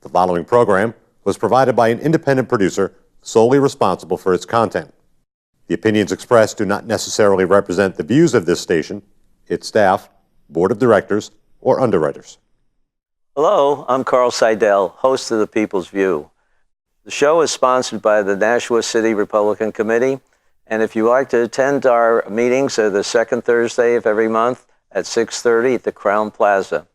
The following program was provided by an independent producer solely responsible for its content. The opinions expressed do not necessarily represent the views of this station, its staff, board of directors, or underwriters. Hello, I'm Carl Seidel, host of The People's View. The show is sponsored by the Nashua City Republican Committee, and if you like to attend our meetings, they're the second Thursday of every month at 6:30 at the Crown Plaza.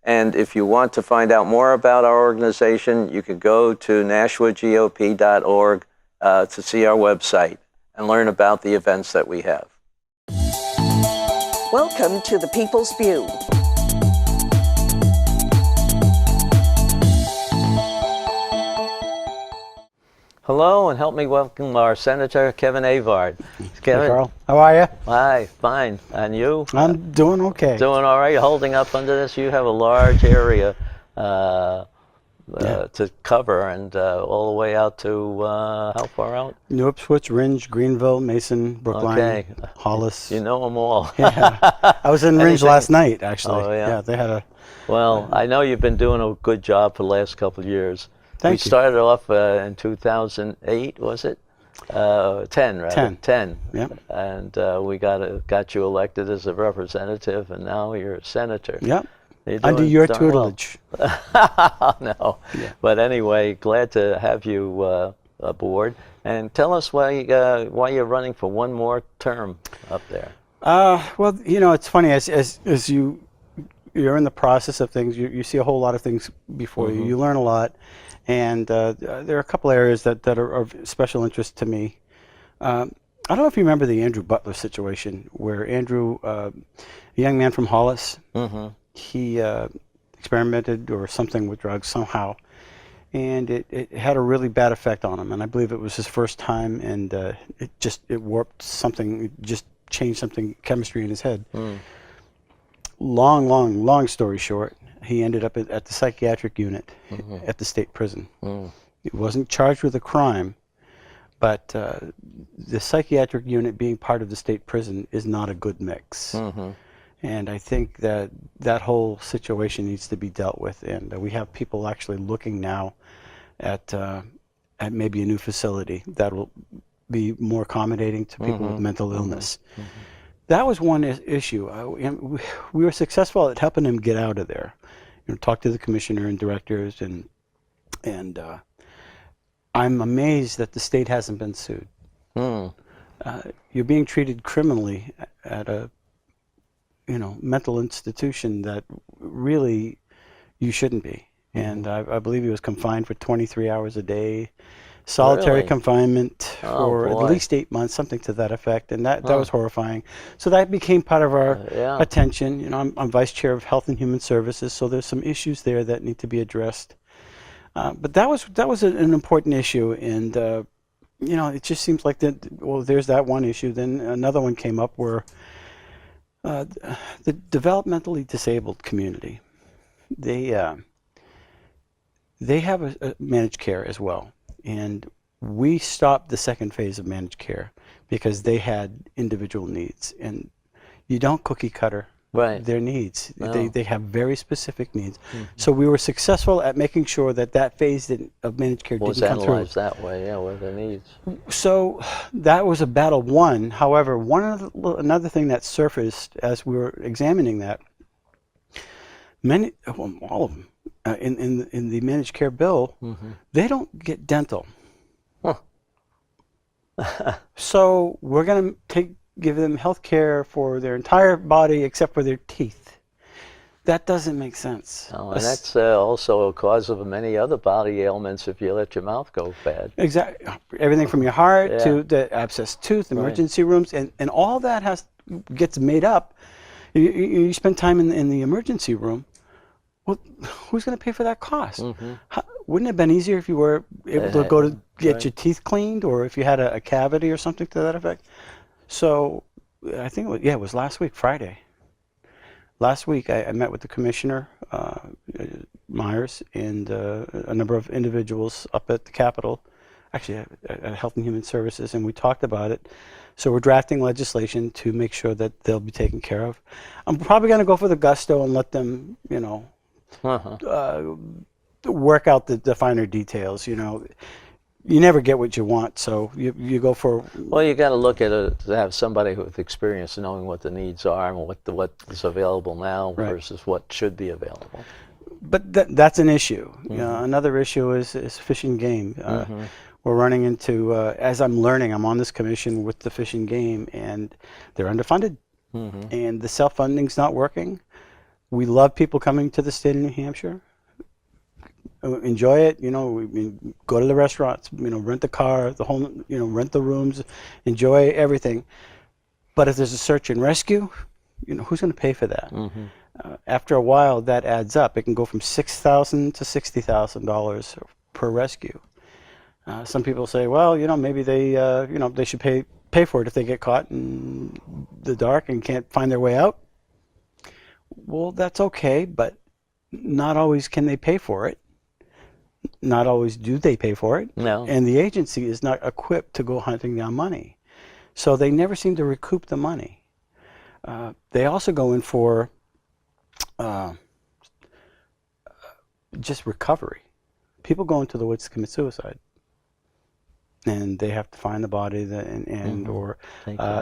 And if you want to find out more about our organization, you can go to nashuagop.org to see our website and learn about the events that we have. Welcome to The People's View. Hello, and help me welcome our Senator Kevin Avard. Kevin. Hey, Carl. How are you? Hi, fine. And you? I'm doing okay. Doing all right? You're holding up under this? You have a large area to cover, and all the way out to, how far out? New Ipswich, Ringe, Greenville, Mason, Brookline, Okay. Hollis. You know them all. Yeah. I was in Ringe last night, actually. Oh, yeah? Yeah, they had a... Well, I know you've been doing a good job for the last couple of years. Thank we you. started off in 2008, was it? 10, rather. 10. Yep. And we got you elected as a representative, and now you're a senator. Yep. You're Under doing your darn tutelage. well. No. Yeah. But anyway, glad to have you aboard. And tell us why you're running for one more term up there. Well, you know, it's funny, as you're in the process of things, you see a whole lot of things before you. You learn a lot. And there are a couple areas that are of special interest to me. I don't know if you remember the Andrew Butler situation, where Andrew, a young man from Hollis, he experimented or something with drugs somehow, and it had a really bad effect on him. And I believe it was his first time, and it warped something, it just changed something, chemistry in his head. Long story short, he ended up at the psychiatric unit at the state prison. He wasn't charged with a crime, but the psychiatric unit being part of the state prison is not a good mix. And I think that whole situation needs to be dealt with. And we have people actually looking now at maybe a new facility that will be more accommodating to people with mental illness. That was one issue. We were successful at helping him get out of there. You know, talk to the commissioner and directors, and I'm amazed that the state hasn't been sued. You're being treated criminally at a mental institution that really you shouldn't be. And I believe he was confined for 23 hours a day. Solitary confinement for at least 8 months, something to that effect, and that was horrifying. So that became part of our attention. You know, I'm vice chair of Health and Human Services, so there's some issues there that need to be addressed. But that was an important issue, and you know, it just seems like there's that one issue. Then another one came up where the developmentally disabled community, they have a managed care as well. And we stopped the second phase of managed care because they had individual needs. And you don't cookie cutter their needs. No. They have very specific needs. So we were successful at making sure that phase of managed care didn't come through. Was analyzed that way, yeah, what are their needs. So that was a battle won. However, another thing that surfaced as we were examining that, all of them, in the managed care bill, they don't get dental. So we're going to give them health care for their entire body except for their teeth. That doesn't make sense. Oh, and that's also a cause of many other body ailments if you let your mouth go bad. Exactly. Everything from your heart to the abscessed tooth, emergency rooms, and all that gets made up. You spend time in the emergency room. Well, who's going to pay for that cost? Wouldn't it have been easier if you were able to go to get your teeth cleaned, or if you had a cavity or something to that effect? So I think it was last week, Friday. Last week I met with the commissioner, Myers, and a number of individuals up at the Capitol, actually at Health and Human Services, and we talked about it. So we're drafting legislation to make sure that they'll be taken care of. I'm probably going to go for the gusto and let them, work out the finer details. You know, you never get what you want, so you go for. Well, you got to look at it to have somebody with experience knowing what the needs are and what is available now versus what should be available. But that's an issue. You know, another issue is fish and game. We're running into, as I'm learning, I'm on this commission with the fish and game, and they're underfunded, and the self-funding's not working. We love people coming to the state of New Hampshire. Enjoy it, you know. We go to the restaurants, you know, rent the car, the whole, you know, rent the rooms, enjoy everything. But if there's a search and rescue, you know, who's going to pay for that? After a while, that adds up. It can go from $6,000 to $60,000 per rescue. Some people say, well, you know, maybe they, you know, they should pay for it if they get caught in the dark and can't find their way out. Well, that's okay, but not always can they pay for it. Not always do they pay for it. No. And the agency is not equipped to go hunting down money. So they never seem to recoup the money. They also go in for just recovery. People go into the woods to commit suicide. And they have to find the body, or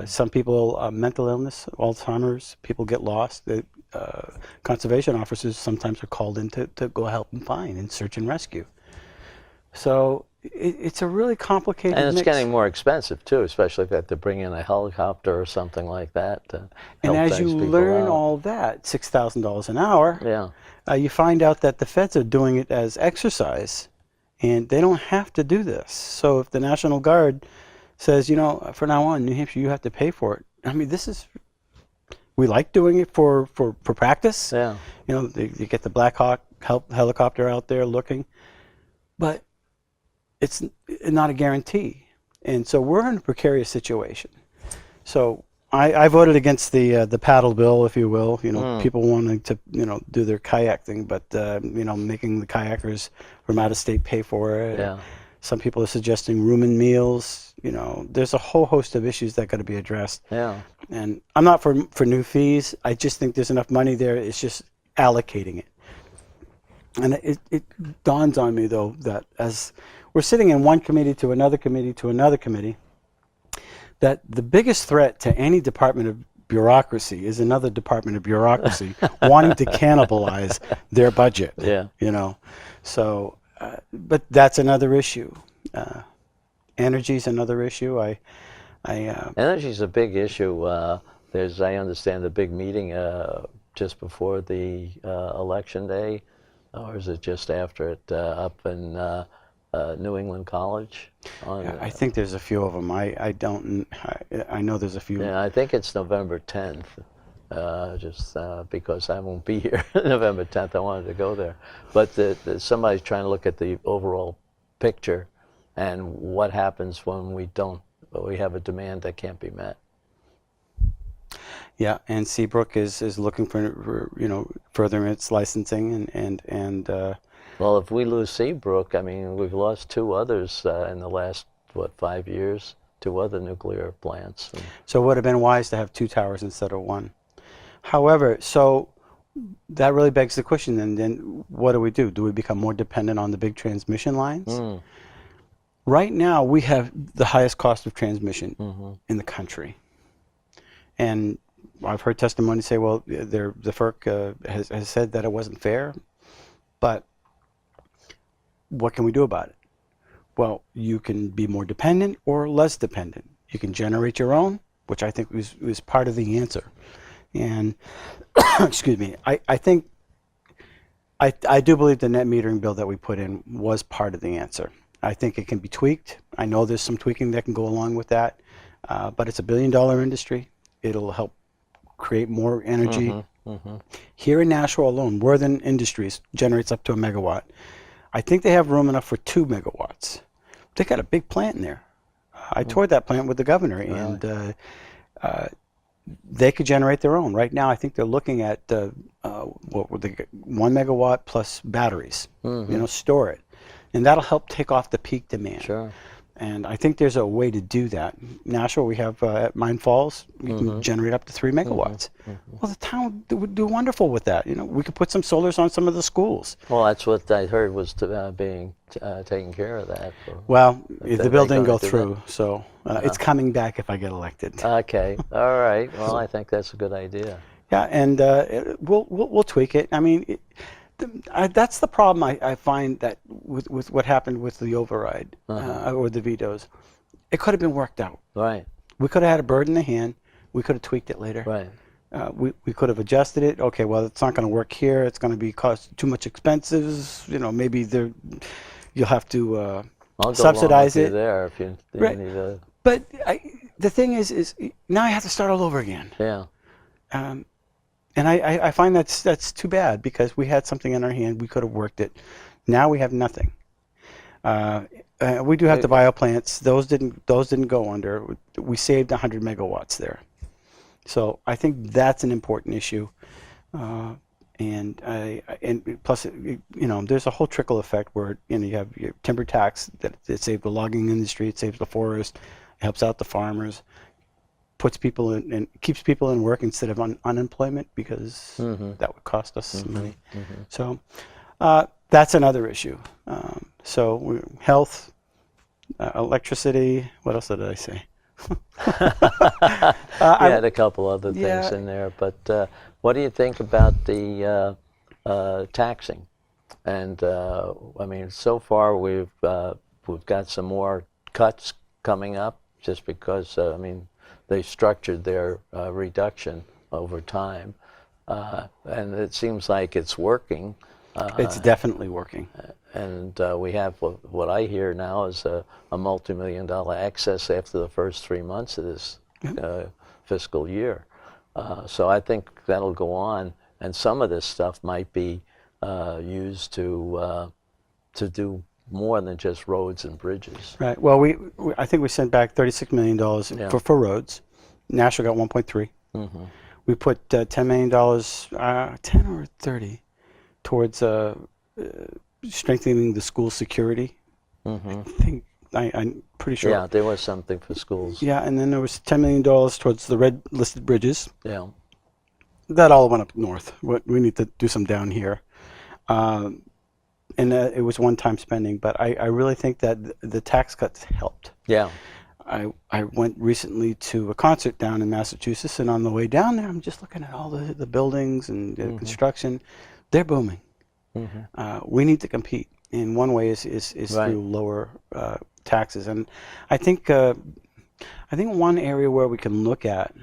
some people, mental illness, Alzheimer's, people get lost. Conservation officers sometimes are called in to go help them find and search and rescue. So it's a really complicated And it's mix. getting more expensive too, especially if they have to bring in a helicopter or something like that to And help as you those people learn out. all that, $6,000 an hour, Yeah. you find out that the feds are doing it as exercise. And they don't have to do this. So if the National Guard says, you know, from now on, New Hampshire, you have to pay for it. I mean, we like doing it for practice. Yeah. You know, you get the Black Hawk helicopter out there looking. But it's not a guarantee. And so we're in a precarious situation. So I voted against the paddle bill, if you will. You know, people wanting to, you know, do their kayak thing, but you know, making the kayakers from out of state pay for it. Yeah. Some people are suggesting room and meals. You know, there's a whole host of issues that got to be addressed. Yeah. And I'm not for new fees. I just think there's enough money there. It's just allocating it. And it dawns on me though that as we're sitting in one committee to another committee to another committee, that the biggest threat to any department of bureaucracy is another department of bureaucracy wanting to cannibalize their budget. Yeah. You know, so, but that's another issue. Energy's another issue. Energy's a big issue. There's, I understand, a big meeting just before the election day, or is it just after it, up in New England College? I think there's a few of them. I know there's a few. Yeah, I think it's November 10th. Just because I won't be here November 10th, I wanted to go there. But somebody's trying to look at the overall picture and what happens when we have a demand that can't be met. Yeah, and Seabrook is looking for you know, furthering its licensing and well, if we lose Seabrook, I mean, we've lost two others in the last 5 years, two other nuclear plants. So it would have been wise to have two towers instead of one. However, so that really begs the question, then what do we do? Do we become more dependent on the big transmission lines? Right now, we have the highest cost of transmission in the country. And I've heard testimony say, well, the FERC has said that it wasn't fair, but what can we do about it? Well, you can be more dependent or less dependent. You can generate your own, which I think was part of the answer. And, excuse me, I think, I do believe the net metering bill that we put in was part of the answer. I think it can be tweaked. I know there's some tweaking that can go along with that, but it's $1 billion industry. It'll help create more energy. Here in Nashua alone, Worthing Industries generates up to 1 megawatt. I think they have room enough for 2 megawatts. They got a big plant in there. I toured that plant with the governor, and they could generate their own. Right now, I think they're looking at 1 megawatt plus batteries. You know, store it, and that'll help take off the peak demand. Sure. And I think there's a way to do that. Nashua, we have at Mine Falls, we can generate up to 3 megawatts. Well, the town would do wonderful with that. You know, we could put some solars on some of the schools. Well, that's what I heard was being taken care of that. Well, the bill didn't go gonna do through, so it's coming back if I get elected. Okay, all right. Well, I think that's a good idea. Yeah, and we'll tweak it. I mean, that's the problem I find that with what happened with the override or the vetoes. It could have been worked out. Right. We could have had a bird in the hand. We could have tweaked it later. Right. We could have adjusted it. Okay, well, it's not going to work here. It's going to be cost too much expenses. You know, maybe you'll have to I'll go subsidize along with it. you there if you Right. need a. But the thing is now I have to start all over again. Yeah. And I find that's too bad because we had something in our hand. We could have worked it. Now we have nothing. We do have the bioplants. Those didn't go under. We saved 100 megawatts there. So I think that's an important issue. And plus, you know, there's a whole trickle effect where you have your timber tax that it saved the logging industry, it saves the forest, it helps out the farmers, puts people in and keeps people in work instead of unemployment because that would cost us some money. So that's another issue. So health, electricity. What else did I say? I had a couple other things in there, but what do you think about the taxing? And I mean, so far we've got some more cuts coming up, just because I mean they structured their reduction over time, and it seems like it's working. It's definitely working. And we have what I hear now is a multi-million-dollar excess after the first 3 months of this fiscal year. So I think that'll go on, and some of this stuff might be used to do more than just roads and bridges. Right. Well, I think we sent back $36 million for roads. Nashua got 1.3. We put $10 million, 10 or 30, towards strengthening the school security. I think I'm pretty sure. Yeah, there was something for schools. Yeah, and then there was $10 million towards the red listed bridges. Yeah. That all went up north. We need to do some down here. And it was one-time spending, but I really think that the tax cuts helped. Yeah. I went recently to a concert down in Massachusetts, and on the way down there, I'm just looking at all the buildings and the construction. They're booming. We need to compete, and one way is through lower taxes. And I think one area where we can look at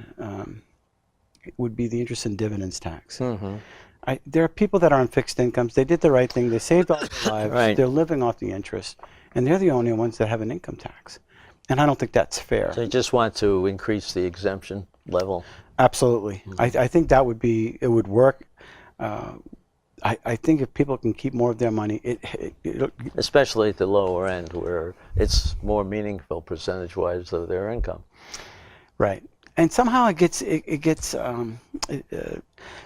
would be the interest and dividends tax. There are people that are on fixed incomes. They did the right thing. They saved all their lives. Right. They're living off the interest, and they're the only ones that have an income tax. And I don't think that's fair. So you just want to increase the exemption level? Absolutely. I think that it would work. I think if people can keep more of their money, Especially at the lower end, where it's more meaningful percentage-wise of their income. Right. And somehow it gets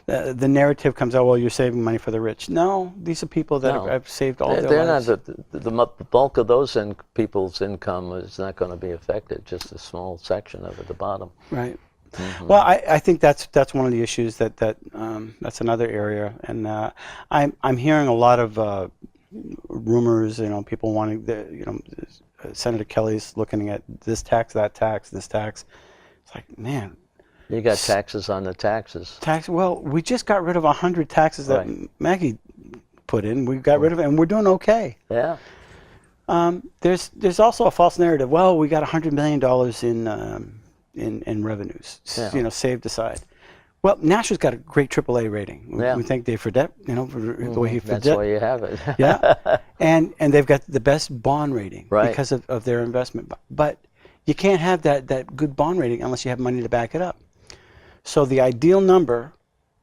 the narrative comes out, well, you're saving money for the rich. No, these are people that have saved all their lives. The bulk of those people's income is not going to be affected, just a small section of it at the bottom. Right. Well, I think that's one of the issues that's another area, and I'm hearing a lot of rumors. You know, people wanting Senator Kelly's looking at this tax, that tax, this tax. It's like, man. You got taxes on the taxes. Well, we just got rid of 100 taxes that Maggie put in. We got rid of it, and we're doing okay. Yeah. There's also a false narrative. Well, we got $100 million in revenues, saved aside. Well, Nashua's got a great AAA rating. Yeah. We thank Dave Fredette, for the way he That's why you have it. Yeah, and they've got the best bond rating Right. because of their investment. But you can't have that good bond rating unless you have money to back it up. So the ideal number,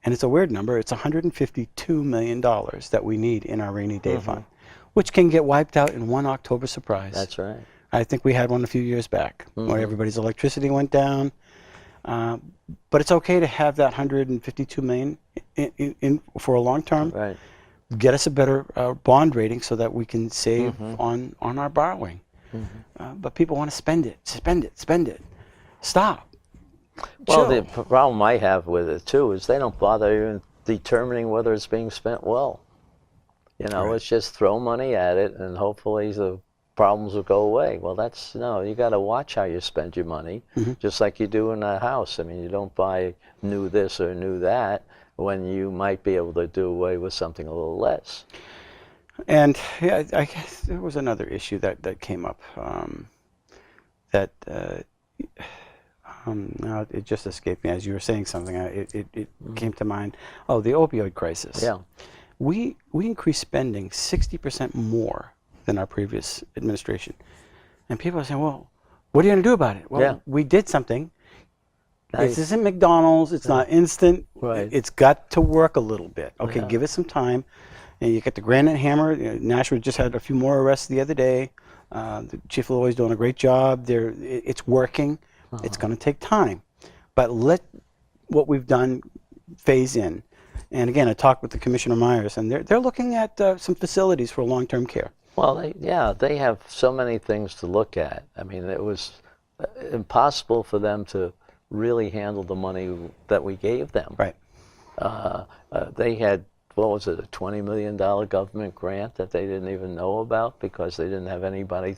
and it's a weird number, it's $152 million that we need in our rainy day fund, which can get wiped out in one October surprise. That's right. I think we had one a few years back where everybody's electricity went down. But it's okay to have that $152 million in for a long term. Right. Get us a better bond rating so that we can save on our borrowing. but people want to spend it, spend it, spend it. Stop. Well, Chill. the problem I have with it too is they don't bother even determining whether it's being spent well. You know, Right. it's just throw money at it and hopefully the problems will go away. Well, that's, no, you got to watch how you spend your money, just like you do in a house. I mean, you don't buy new this or new that when you might be able to do away with something a little less. And yeah, I guess there was another issue that came up now it just escaped me as you were saying something. It came to mind. Oh, the opioid crisis. Yeah. We increased spending 60% more than our previous administration, and people are saying, "Well, what are you going to do about it?" Well, Yeah. we did something. Nice. This isn't McDonald's. It's not instant. Right. It's got to work a little bit. Okay, Yeah. give it some time. And you get the Granite Hammer. Nashua just had a few more arrests the other day. The Chief of Lloyd's doing a great job. It's working. It's going to take time, but let what we've done phase in. And again, I talked with the Commissioner Myers, and they're looking at some facilities for long-term care. Well, they have so many things to look at. I mean, it was impossible for them to really handle the money that we gave them. Right. They had, what was it, a $20 million government grant that they didn't even know about because they didn't have anybody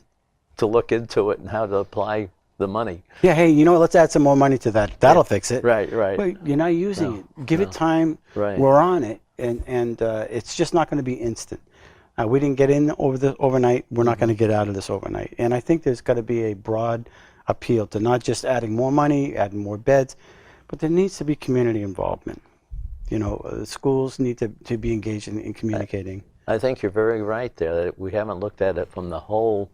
to look into it and how to apply the money. Yeah. Hey, you know what? Let's add some more money to that. That'll fix it. Right. But you're not using it. Give it time. Right. We're on it, and it's just not going to be instant. We didn't get in overnight. We're not going to get out of this overnight. And I think there's got to be a broad appeal to not just adding more money, adding more beds, but there needs to be community involvement. You know, schools need to be engaged in communicating. I think you're very right there, that we haven't looked at it from the whole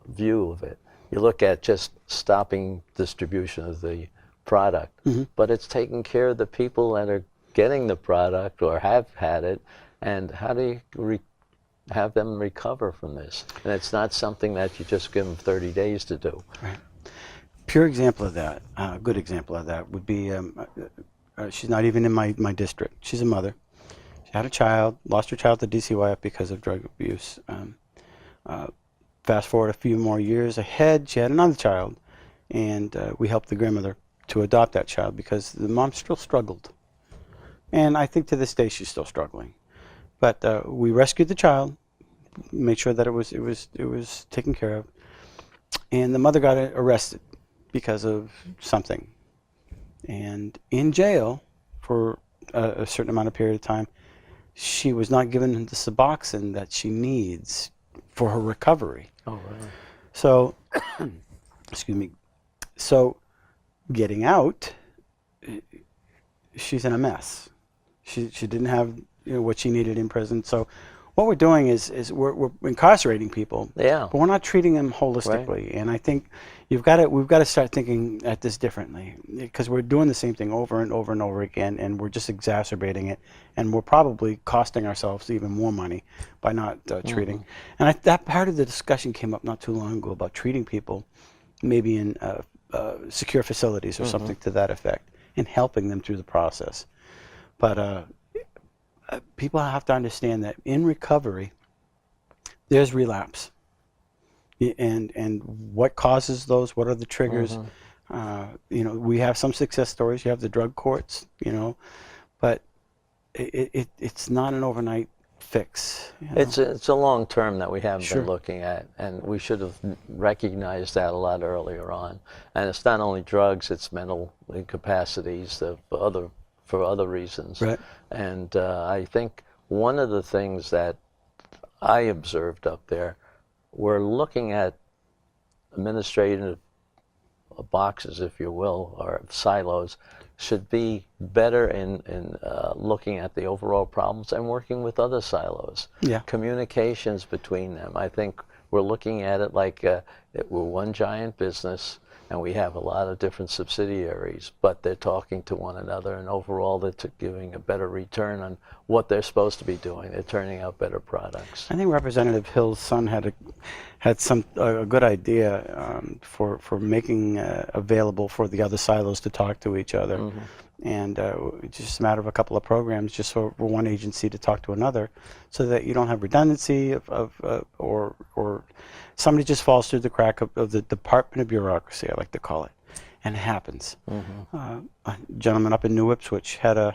view of it. You look at just stopping distribution of the product, but it's taking care of the people that are getting the product or have had it, and how do you have them recover from this? And it's not something that you just give them 30 days to do. Right. Pure example of that, a good example of that would be, she's not even in my district. She's a mother. She had a child, lost her child to DCYF because of drug abuse. Fast forward a few more years ahead, she had another child, and we helped the grandmother to adopt that child because the mom still struggled. And I think to this day she's still struggling. But we rescued the child, made sure that it was taken care of, and the mother got arrested because of something, and in jail for a certain amount of period of time. She was not given the Suboxone that she needs for her recovery. Oh, really? So, excuse me. So, getting out, she's in a mess. She didn't have what she needed in prison. So, what we're doing is we're incarcerating people. Yeah. But we're not treating them holistically. Right. And I think we've got to start thinking at this differently, because we're doing the same thing over and over and over again, and we're just exacerbating it, and we're probably costing ourselves even more money by not treating. And that part of the discussion came up not too long ago about treating people maybe in secure facilities or something to that effect, and helping them through the process. But people have to understand that in recovery, there's relapse. And what causes those? What are the triggers? We have some success stories. You have the drug courts, but it's not an overnight fix. It's a long term that we haven't Sure. been looking at, and we should have recognized that a lot earlier on. And it's not only drugs; it's mental incapacities for other reasons. Right. And I think one of the things that I observed up there, we're looking at administrative boxes, if you will, or silos, should be better in looking at the overall problems and working with other silos. Yeah. Communications between them. I think we're looking at it like we're one giant business, and we have a lot of different subsidiaries, but they're talking to one another, and overall they're giving a better return on what they're supposed to be doing. They're turning out better products. I think Representative Hill's son had a good idea for making available for the other silos to talk to each other, And it's just a matter of a couple of programs just for one agency to talk to another, so that you don't have redundancy or somebody just falls through the crack of the Department of Bureaucracy, I like to call it. And it happens. A gentleman up in New Ipswich had a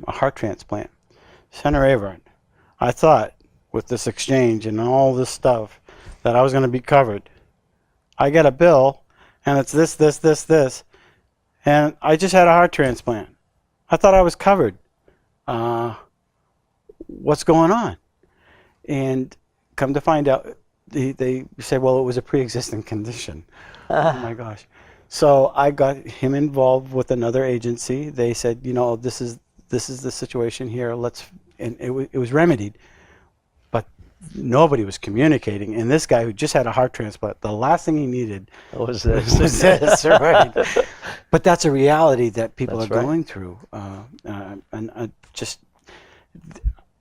heart transplant. Senator Avard, I thought with this exchange and all this stuff that I was going to be covered. I get a bill, and it's this, and I just had a heart transplant. I thought I was covered. What's going on? And come to find out, they say, well, it was a pre-existing condition. Oh my gosh. So I got him involved with another agency. They said, you know, this is the situation here. And it was remedied, but nobody was communicating. And this guy who just had a heart transplant, the last thing he needed was this. was this, right? But that's a reality that people That's are right. going through.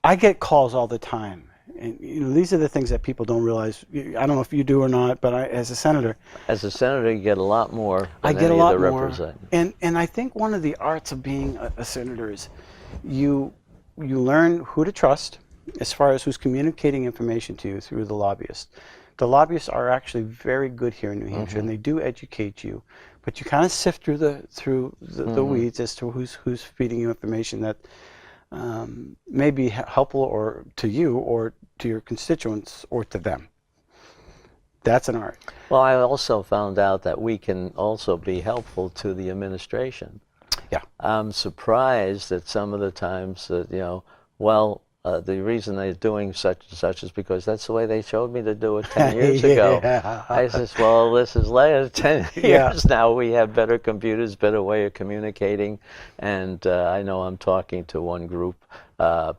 I get calls all the time. And you know, these are the things that people don't realize. I don't know if you do or not, but as a senator, you get a lot more I than get a any lot other more. representative. And I think one of the arts of being a senator is you learn who to trust as far as who's communicating information to you through the lobbyists. The lobbyists are actually very good here in New Hampshire, and they do educate you, but you kind of sift through the weeds as to who's feeding you information that may be helpful or to you or to your constituents or to them. That's an art. Well, I also found out that we can also be helpful to the administration. Yeah. I'm surprised that some of the times that, you know, the reason they're doing such and such is because that's the way they showed me to do it 10 years ago. I says, well, this is later, 10 years now. We have better computers, better way of communicating. And I know I'm talking to one group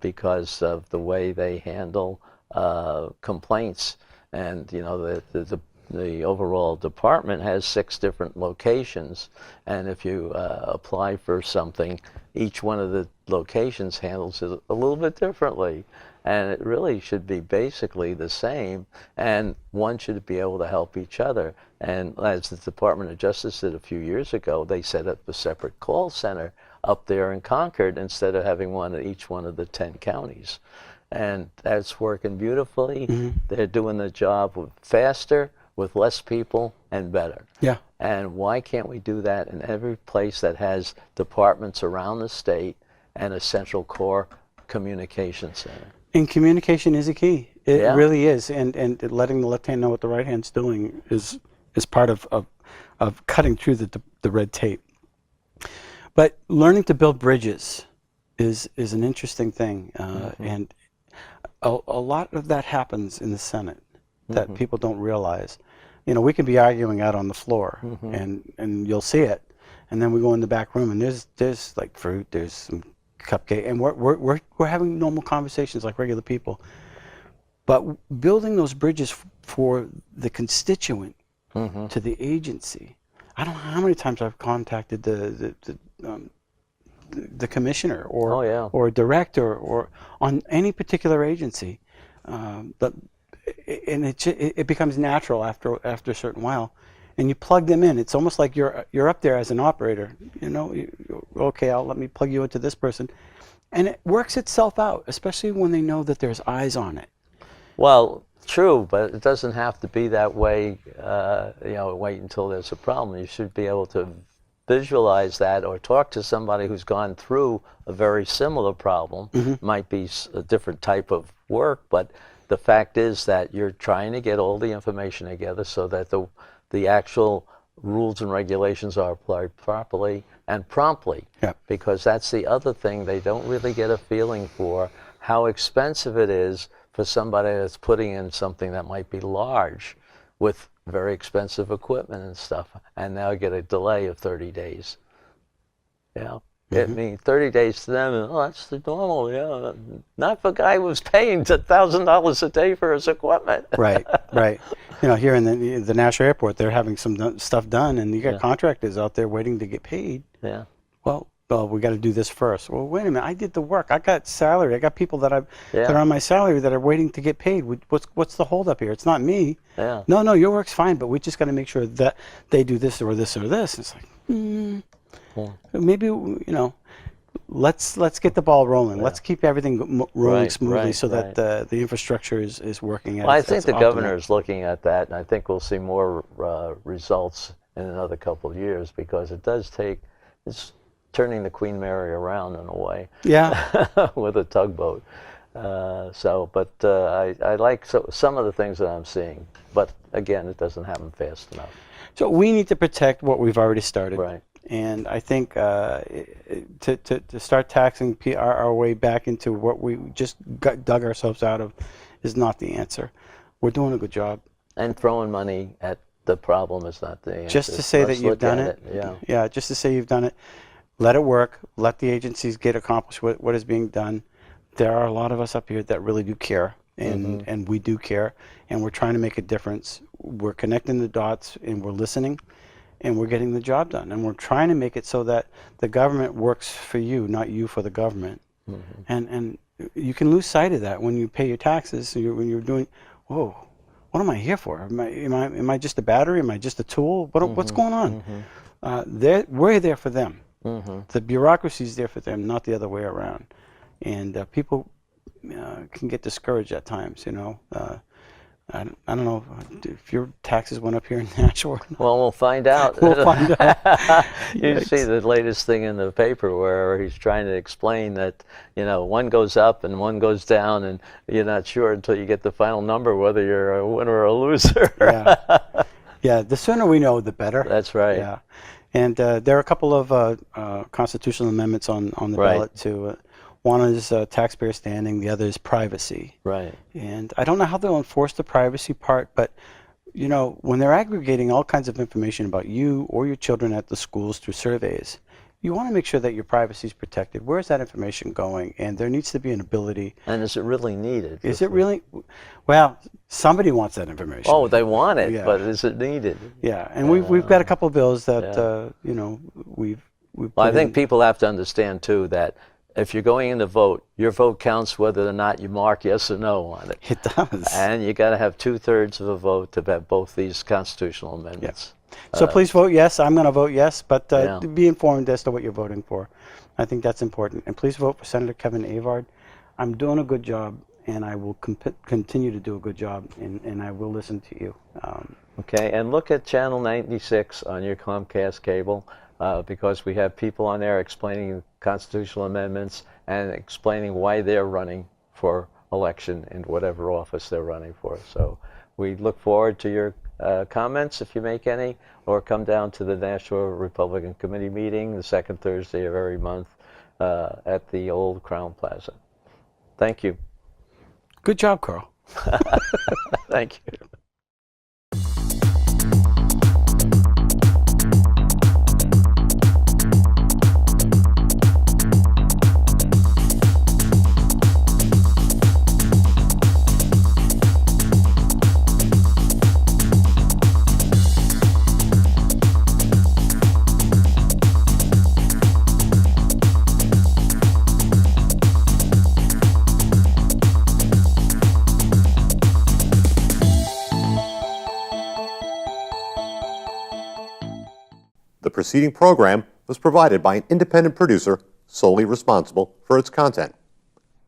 because of the way they handle complaints. And, you know, the overall department has 6 different locations, and if you apply for something, each one of the locations handles it a little bit differently, and it really should be basically the same, and one should be able to help each other. And as the Department of Justice did a few years ago, they set up a separate call center up there in Concord instead of having one at each one of the 10 counties. And that's working beautifully. They're doing the job faster, with less people, and better. Yeah. And why can't we do that in every place that has departments around the state and a central core communication center? And communication is a key. It Yeah. really is. And letting the left hand know what the right hand's doing is part of cutting through the red tape. But learning to build bridges is an interesting thing. And a lot of that happens in the Senate that people don't realize. You know, we can be arguing out on the floor, and you'll see it, and then we go in the back room, and there's like fruit, there's some cupcake, and we're having normal conversations like regular people. But building those bridges for the constituent to the agency. I don't know how many times I've contacted the commissioner or director or on any particular agency, and it becomes natural after a certain while, and you plug them in. It's almost like you're up there as an operator. You know, okay, let me plug you into this person, and it works itself out, especially when they know that there's eyes on it. Well, true, but it doesn't have to be that way. You know, wait until there's a problem. You should be able to visualize that or talk to somebody who's gone through a very similar problem. Might be a different type of work, but the fact is that you're trying to get all the information together so that the actual rules and regulations are applied properly and promptly. Yeah. Because that's the other thing, they don't really get a feeling for how expensive it is for somebody that's putting in something that might be large with very expensive equipment and stuff, and now get a delay of 30 days. Yeah. I mean, 30 days to them, oh, that's the normal, yeah. Not for a guy who's paying $1,000 a day for his equipment. Right. You know, here in the Nashville airport, they're having some stuff done, and you got contractors out there waiting to get paid. Yeah. Well, we got to do this first. Well, wait a minute, I did the work. I got salary. I got people that are on my salary that are waiting to get paid. What's the holdup here? It's not me. Yeah. No, your work's fine, but we just got to make sure that they do this or this or this. It's like, Maybe, let's get the ball rolling. Let's keep everything rolling Right, smoothly right, so right. that the infrastructure is working at Well, I its think the optimal. governor is looking at that, and I think we'll see more results in another couple of years, because it's turning the Queen Mary around in a way. Yeah. With a tugboat. I like some of the things that I'm seeing, but again, it doesn't happen fast enough. So we need to protect what we've already started. Right. And I think to start taxing our way back into what we just dug ourselves out of is not the answer. We're doing a good job. And throwing money at the problem is not the answer. Just to say that you've done it. Yeah. Just to say you've done it. Let it work. Let the agencies accomplish what is being done. There are a lot of us up here that really do care, and we do care, and we're trying to make a difference. We're connecting the dots, and we're listening, and we're getting the job done. And we're trying to make it so that the government works for you, not you for the government. And you can lose sight of that when you pay your taxes. When you're doing, whoa, what am I here for? Am I just a battery? Am I just a tool? What's going on? We're there for them. The bureaucracy is there for them, not the other way around. And people can get discouraged at times, I don't know if your taxes went up here in Nashua. Well, we'll find out. We'll find out. You see the latest thing in the paper where he's trying to explain that, one goes up and one goes down, and you're not sure until you get the final number whether you're a winner or a loser. Yeah, the sooner we know, the better. That's right. Yeah. And there are a couple of constitutional amendments on the ballot, too. One is taxpayer standing, the other is privacy. Right. And I don't know how they'll enforce the privacy part, but when they're aggregating all kinds of information about you or your children at the schools through surveys, you want to make sure that your privacy is protected. Where is that information going? And there needs to be an ability. And is it really needed? Is it really? Well, somebody wants that information. Oh, they want it, Yeah. but is it needed? Yeah, and we've got a couple of bills that we've. Well, I think people have to understand too that if you're going in to vote, your vote counts whether or not you mark yes or no on it. It does. And you got to have 2/3 of a vote to have both these constitutional amendments. So please vote yes. I'm going to vote yes, but Yeah. be informed as to what you're voting for. I think that's important. And please vote for Senator Kevin Avard. I'm doing a good job, and I will continue to do a good job, and I will listen to you. Okay, and look at Channel 96 on your Comcast cable, because we have people on there explaining constitutional amendments and explaining why they're running for election in whatever office they're running for. So we look forward to your comments, if you make any, or come down to the Nashua Republican Committee meeting the second Thursday of every month at the old Crown Plaza. Thank you. Good job, Carl. Thank you. The preceding program was provided by an independent producer solely responsible for its content.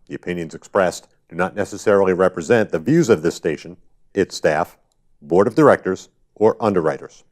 The opinions expressed do not necessarily represent the views of this station, its staff, board of directors, or underwriters.